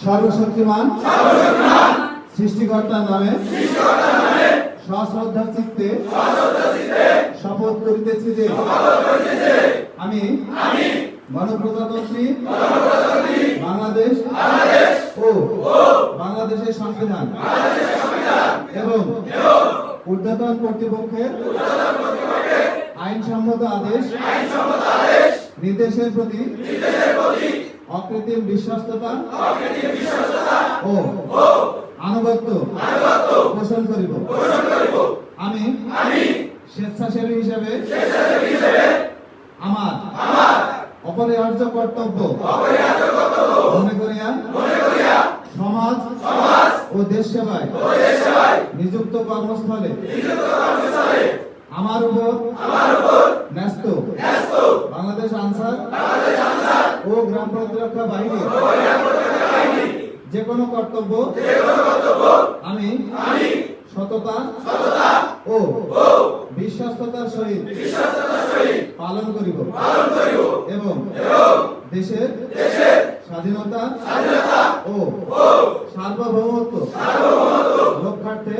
সর্বশক্তিমান সৃষ্টিকর্তার নামে সশ্রদ্ধা চিত্তে শপথ করিতেছি যে আমি গণপ্রজাতন্ত্রী বাংলাদেশ ও বাংলাদেশের সংবিধান এবং ঊর্ধ্বতন কর্তৃপক্ষের আইনসম্মত আদেশ নির্দেশের প্রতি অকৃত্রিম বিশ্বস্ততা ও আনুগত্য পোষণ করিব। আমি স্বেচ্ছাসেবী হিসেবে আমার অপরিহার্য কর্তব্য মনে করিয়া সমাজ ও দেশ সেবায় নিযুক্ত কর্মস্থলে আমার উপর ন্যস্ত বাংলাদেশ আনসার ও গ্রাম প্রতিরক্ষা বাহিনী যে কোনো কর্তব্য আমি সততা ও বিশ্বস্ততার সহিত পালন করিব এবং দেশের স্বাধীনতা ও সার্বভৌমত্ব রক্ষার্থে